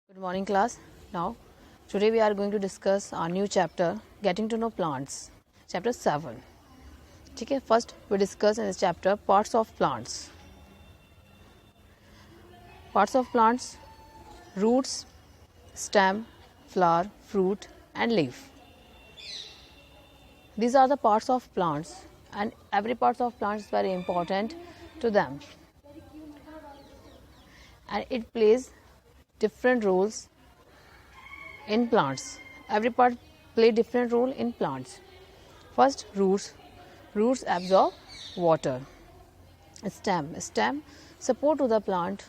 Good morning class. Now today we are going to discuss our new chapter Getting to Know Plants, chapter 7. ठीक है, first we discuss in this chapter parts of plants. Parts of plants: roots, stem, flower, fruit and leaf. These are the parts of plants and every part of plants is very important to them. And it plays different roles in plants. Every part play different role in plants. First, roots. Roots absorb water. Stem support to the plant.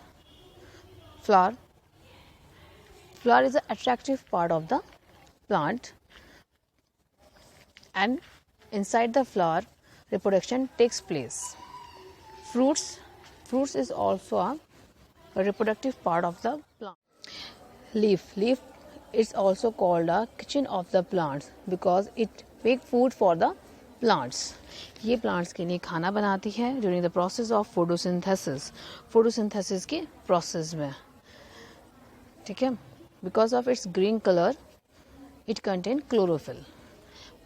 Flower is an attractive part of the plant, and inside the flower reproduction takes place. Fruits is also a reproductive part of the plant. Leaf is also called a kitchen of the plants because it make food for the plants. ये plants के लिए खाना बनाती है during the process of photosynthesis के process में. ठीक है, because of its green color it contain chlorophyll.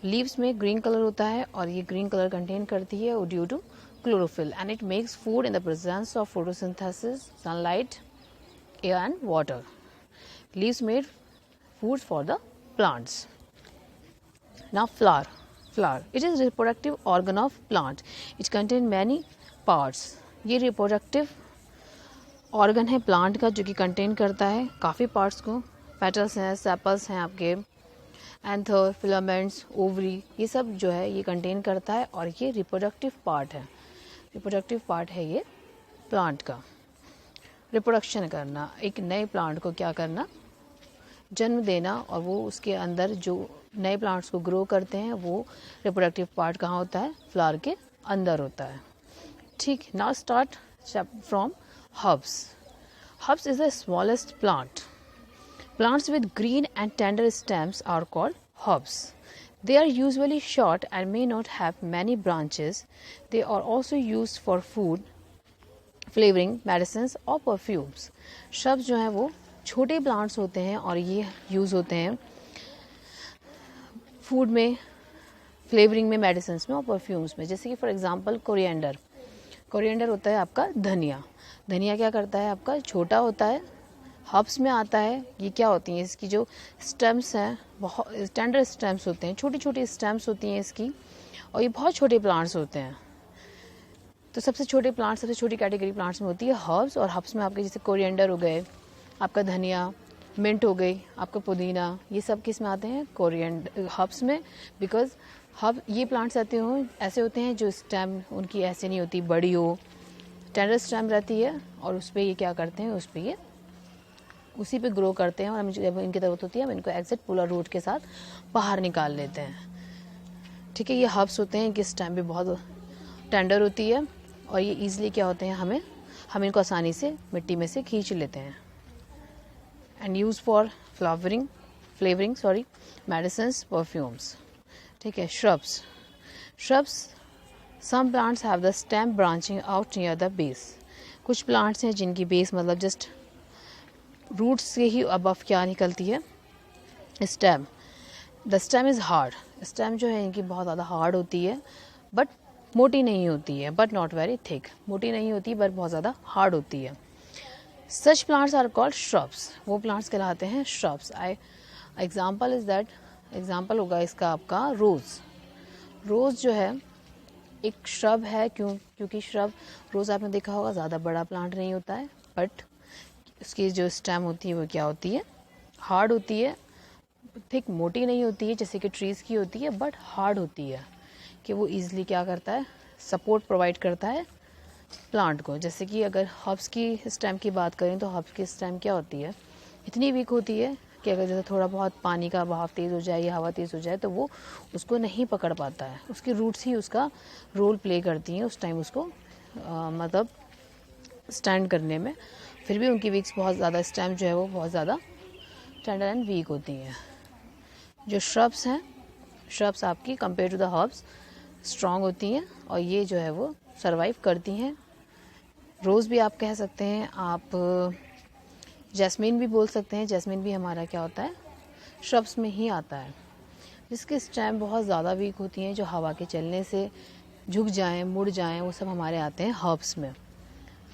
Leaves में green color होता है और ये green color contain करती है due to chlorophyll, and it makes food in the presence of photosynthesis, sunlight, air and water. Leaves made food for the plants. Now flower. It is reproductive organ of plant. It contain many parts. ये reproductive organ है plant का जो कि contain करता है काफ़ी parts को. Petals हैं, sepals हैं आपके, anther, filaments, ovary, ये सब जो है ये contain करता है और ये reproductive part है. Reproductive part है ये plant का. रिप्रोडक्शन करना, एक नए प्लांट को क्या करना, जन्म देना, और वो उसके अंदर जो नए प्लांट्स को ग्रो करते हैं वो रिप्रोडक्टिव पार्ट कहाँ होता है, फ्लावर के अंदर होता है. ठीक, now start from herbs. Herbs is the smallest plant. Plants with green and tender stems are called herbs. They are usually short and may not have many branches. They are also used for food, flavouring, medicines और perfumes. शब्द जो हैं वो छोटे plants होते हैं और ये यूज़ होते हैं फूड में, फ्लेवरिंग में, मेडिसिन्स में और परफ्यूम्स में. जैसे कि फॉर एग्जांपल कोरिएंडर होता है आपका धनिया. धनिया क्या करता है आपका, छोटा होता है, हर्ब्स में आता है. ये क्या होती हैं, इसकी जो स्टेम्स हैं बहुत टेंडर स्टेम्स होते हैं, छोटी छोटी स्टेम्स होती हैं इसकी, और ये बहुत छोटे प्लांट्स होते हैं. तो सबसे छोटे प्लांट्स, सबसे छोटी कैटेगरी प्लांट्स में होती है हर्ब्स. और हर्ब्स में आपके जैसे कोरिएंडर हो गए, आपका धनिया, मिंट हो गई, आपका पुदीना, ये सब किस में आते हैं, कोरिएंडर हर्ब्स में. बिकॉज हर्ब ये प्लांट्स ऐसे होते हैं जो स्टेम उनकी ऐसे नहीं होती, बड़ी हो, टेंडर स्टेम रहती है और उस पर ये क्या करते हैं, उस पर ये उसी पे ग्रो करते हैं. और हमें जब इनकी ज़रूरत होती है हम इनको एग्जिट पोलर रूट के साथ बाहर निकाल लेते हैं. ठीक है, ये हर्ब्स होते हैं, इनकी स्टेम भी बहुत टेंडर होती है और ये ईजिली क्या होते हैं, हम इनको आसानी से मिट्टी में से खींच लेते हैं. And use for flavouring, medicines, perfumes. ठीक है, shrubs some plants have the stem branching out near the base. कुछ प्लांट्स हैं जिनकी बेस मतलब जस्ट रूट्स से ही अबव क्या निकलती है, stem. The stem is hard. Stem जो है इनकी बहुत ज़्यादा हार्ड होती है, बट मोटी नहीं होती है, बट नॉट वेरी थिक. मोटी नहीं होती बट बहुत ज़्यादा हार्ड होती है. Such plants are called shrubs. वो प्लांट्स कहलाते हैं shrubs. Example is that, example होगा इसका आपका रोज़ जो है एक श्रब है. क्योंकि रोज़ आपने देखा होगा ज़्यादा बड़ा प्लांट नहीं होता है, बट उसकी जो स्टेम होती है वो क्या होती है, हार्ड होती है. थिक, मोटी नहीं होती है जैसे कि ट्रीज़ की होती है, बट हार्ड होती है कि वो ईजिली क्या करता है, सपोर्ट प्रोवाइड करता है प्लांट को. जैसे कि अगर हर्ब्स की स्टेम की बात करें तो हर्ब्स की स्टेम क्या होती है, इतनी वीक होती है कि अगर जैसे थोड़ा बहुत पानी का बहाव तेज़ हो जाए या हवा तेज़ हो जाए तो वो उसको नहीं पकड़ पाता है. उसकी रूट्स ही उसका रोल प्ले करती हैं उस टाइम उसको मतलब स्टैंड करने में. फिर भी उनकी वीक्स बहुत ज़्यादा, स्टेम जो है वो बहुत ज़्यादा टेंडर एंड वीक होती हैं. जो श्रब्स हैं, श्रब्स आपकी compare to the herbs strong होती हैं और ये जो है वो सर्वाइव करती हैं. रोज़ भी आप कह सकते हैं आप, जैस्मीन भी बोल सकते हैं, जैस्मीन भी हमारा क्या होता है, श्रब्स में ही आता है, जिसकी स्टेम बहुत ज़्यादा वीक होती हैं, जो हवा के चलने से झुक जाएं, मुड़ जाएं, वो सब हमारे आते हैं हर्ब्स में,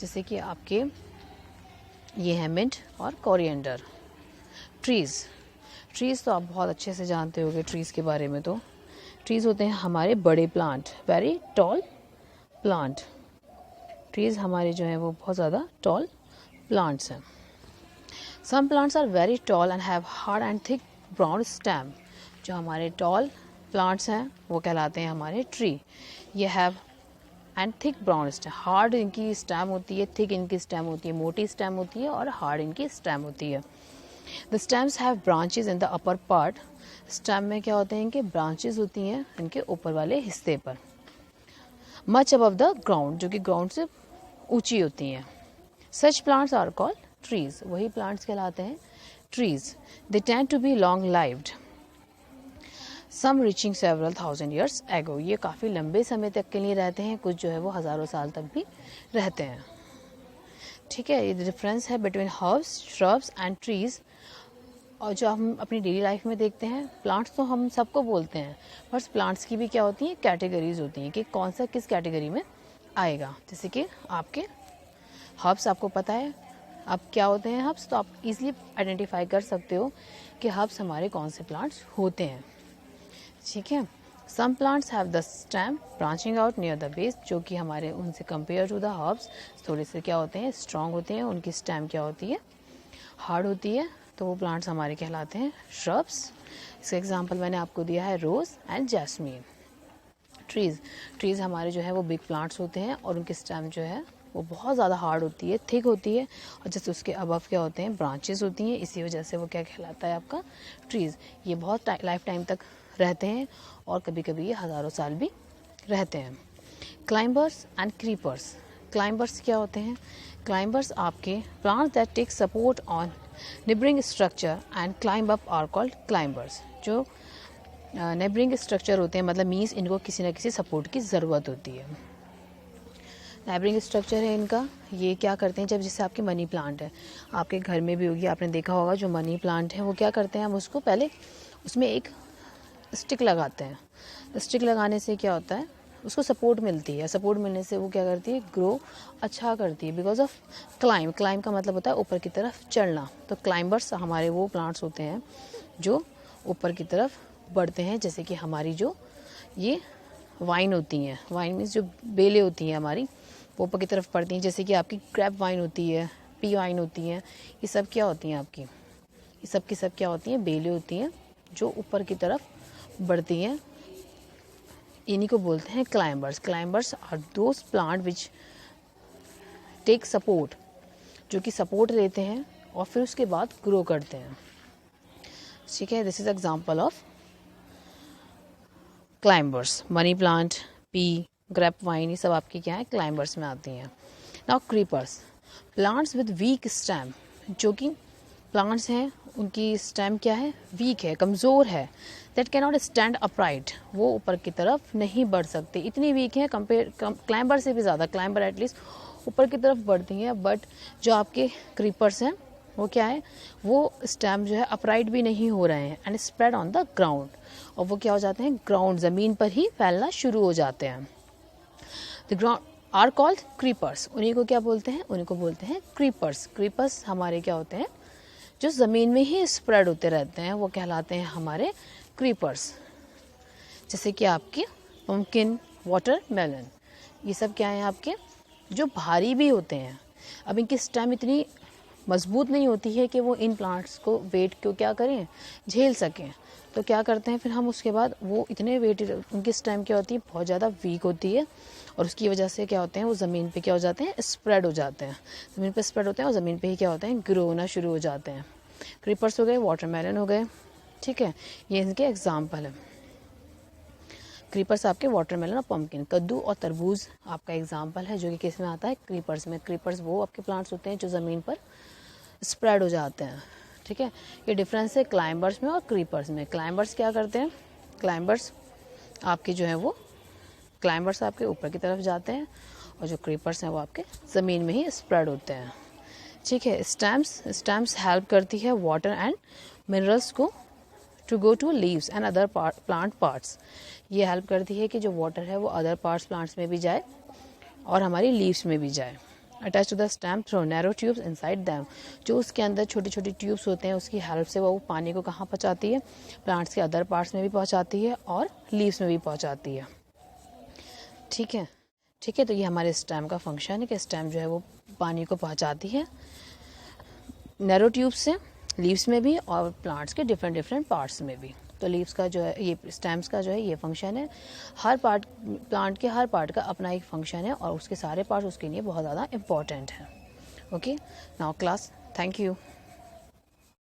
जैसे कि आपके ये है मिंट और कोरिएंडर। ट्रीज़ तो आप बहुत अच्छे से जानते होंगे ट्रीज़ के बारे में। तो ट्रीज़ होते हैं हमारे बड़े plant, very tall plant. Trees हमारे जो हैं वो बहुत ज़्यादा टॉल प्लांट्स हैं। Some plants are very tall and have hard and thick brown stem. जो हमारे टॉल प्लांट्स हैं वो कहलाते हैं हमारे ट्री। ये have and thick brown stem, hard इनकी स्टेम होती है, थिक इनकी स्टेम होती है, मोटी स्टेम होती है और हार्ड इनकी स्टेम होती है। The stems have branches in the upper part. Stem में क्या होते हैं, इनके ब्रांचेज होती हैं इनके ऊपर वाले हिस्से पर, मच अबव द ग्राउंड, जो कि ग्राउंड से ऊंची होती हैं। Such plants are called trees, वही प्लांट्स कहलाते हैं trees. They tend to be long lived, some reaching several thousand years ago. ये काफ़ी लंबे समय तक के लिए रहते हैं, कुछ जो है वो हज़ारों साल तक भी रहते हैं। ठीक है, ये डिफरेंस है between herbs, shrubs and trees. और जो हम अपनी डेली लाइफ में देखते हैं, प्लांट्स तो हम सबको बोलते हैं, बट प्लांट्स की भी क्या होती हैं, कैटेगरीज होती हैं कि कौन सा किस कैटेगरी में आएगा। जैसे कि आपके हर्ब्स, आपको पता है अब क्या होते हैं हर्ब्स, तो आप इजीली आइडेंटिफाई कर सकते हो कि हर्ब्स हमारे कौन से प्लांट्स होते हैं। ठीक है, some plants have the stem branching out near the base, जो कि हमारे उनसे कंपेयर टू द हर्ब्स थोड़े से क्या होते हैं, स्ट्रॉन्ग होते हैं, उनकी स्टेम क्या होती है, हार्ड होती है, तो वो प्लांट्स हमारे कहलाते हैं श्रब्स। इसका एग्जांपल मैंने आपको दिया है रोज एंड जैस्मीन। ट्रीज हमारे जो है वो बिग प्लांट्स होते हैं और उनकी स्टेम जो है वो बहुत ज़्यादा हार्ड होती है, थिक होती है, और जैसे उसके अबव क्या होते हैं, ब्रांचेस होती हैं, इसी वजह से वो क्या कहलाता है आपका ट्रीज। ये बहुत लाइफ टाइम तक रहते हैं और कभी कभी ये हज़ारों साल भी रहते हैं। Climbers and creepers. क्लाइंबर्स क्या होते हैं, क्लाइंबर्स आपके plants that take support on neighbouring structure and climb up are called climbers. जो नेबरिंग स्ट्रक्चर होते हैं, मतलब मीन्स इनको किसी न किसी सपोर्ट की ज़रूरत होती है। नेबरिंग स्ट्रक्चर है इनका, ये क्या करते हैं, जब जैसे आपकी मनी प्लांट है, आपके घर में भी होगी, आपने देखा होगा, जो मनी प्लांट है वो क्या करते हैं, हम उसको पहले उसमें एक स्टिक लगाते हैं। स्टिक लगाने से क्या होता है, उसको सपोर्ट मिलती है, सपोर्ट मिलने से वो क्या करती है, ग्रो अच्छा करती है, बिकॉज ऑफ क्लाइंब। क्लाइंब का मतलब होता है ऊपर की तरफ चढ़ना। तो क्लाइंबर्स हमारे वो प्लांट्स होते हैं जो ऊपर की तरफ बढ़ते हैं, जैसे कि हमारी जो ये वाइन होती हैं, वाइन मीन्स जो बेलें होती हैं हमारी, वो ऊपर की तरफ बढ़ती हैं, जैसे कि आपकी क्रैप वाइन होती है, पी वाइन होती हैं, ये सब क्या होती हैं आपकी, ये सब की सब क्या होती हैं, बेलें होती हैं जो ऊपर की तरफ बढ़ती हैं। इन्हीं को बोलते हैं climbers. Climbers are those plant which take support, जो कि सपोर्ट लेते हैं और फिर उसके बाद ग्रो करते हैं। ठीक है, this is example of climbers. Money plant, pea, grape vine, ये सब आपकी क्या है, क्लाइंबर्स में आती हैं। Now creepers, plants with weak stem, जो कि प्लांट्स हैं उनकी स्टेम क्या है, वीक है, कमज़ोर है, that can not stand upright, वो ऊपर की तरफ नहीं बढ़ सकते, इतनी वीक है कंपेयर क्लाइंबर से भी ज़्यादा। क्लाइंबर एटलीस्ट ऊपर की तरफ बढ़ती हैं, बट जो आपके क्रीपर्स हैं वो क्या है, वो स्टेम जो है अपराइट भी नहीं हो रहे हैं, and spread on the ground, और वो क्या हो जाते हैं, ग्राउंड, ज़मीन पर ही फैलना शुरू हो जाते हैं। The ground are called creepers, उन्हीं को क्या बोलते हैं, उन्हीं को बोलते हैं क्रीपर्स। क्रीपर्स हमारे क्या होते हैं, जो ज़मीन में ही स्प्रेड होते रहते हैं, वो कहलाते हैं हमारे क्रीपर्स। जैसे कि आपके पम्पकिन, वाटरमेलन, ये सब क्या है आपके, जो भारी भी होते हैं। अब इनकी स्टेम इतनी मजबूत नहीं होती है कि वो इन प्लांट्स को वेट को क्या करें, झेल सकें, तो क्या करते हैं फिर हम उसके बाद, वो इतने वेट, उनकी स्टेम क्या होती है, बहुत ज़्यादा वीक होती है, और उसकी वजह से क्या होते हैं, वो ज़मीन पे क्या हो जाते हैं, स्प्रेड हो जाते हैं, ज़मीन पे स्प्रेड होते हैं और ज़मीन पे ही क्या होते हैं, ग्रो होना शुरू हो जाते हैं। क्रीपर्स हो गए, वाटरमेलन हो गए, ठीक है, ये इनके एग्जाम्पल है। क्रीपर्स आपके वाटरमेलन और पम्पकिन, कद्दू और तरबूज आपका एग्जाम्पल है, जो कि किस में आता है, क्रीपर्स में। क्रीपर्स वो आपके प्लांट्स होते हैं जो ज़मीन पर स्प्रेड हो जाते हैं। ठीक है, ये डिफरेंस है क्लाइंबर्स में और क्रीपर्स में। क्लाइंबर्स क्या करते हैं, क्लाइंबर्स आपके जो है वो, क्लाइंबर्स आपके ऊपर की तरफ जाते हैं, और जो क्रीपर्स हैं वो आपके ज़मीन में ही स्प्रेड होते हैं। ठीक है। स्टेम्स हेल्प करती है वाटर एंड मिनरल्स को to go to leaves and other plant parts. ये हेल्प करती है कि जो वाटर है वो अदर पार्ट्स प्लांट्स में भी जाए और हमारी लीव्स में भी जाए। Attach to the stem through narrow tubes inside them, जो उसके अंदर छोटी छोटी ट्यूब्स होते हैं उसकी हेल्प से वो पानी को कहाँ पहुँचाती है, प्लांट्स के अदर पार्ट्स में भी पहुँचाती है और लीव्स में भी पहुँचाती है। ठीक है, ठीक है। तो ये हमारे स्टेम का फंक्शन है कि स्टेम जो है वो पानी को पहुँचाती है नैरो ट्यूब से लीव्स में भी और प्लांट्स के डिफरेंट डिफरेंट पार्ट्स में भी। तो लीव्स का जो है, ये स्टेम्स का जो है ये फंक्शन है। हर पार्ट, प्लांट के हर पार्ट का अपना एक फंक्शन है और उसके सारे पार्ट्स उसके लिए बहुत ज़्यादा इम्पॉर्टेंट हैं। Okay, now class, thank you.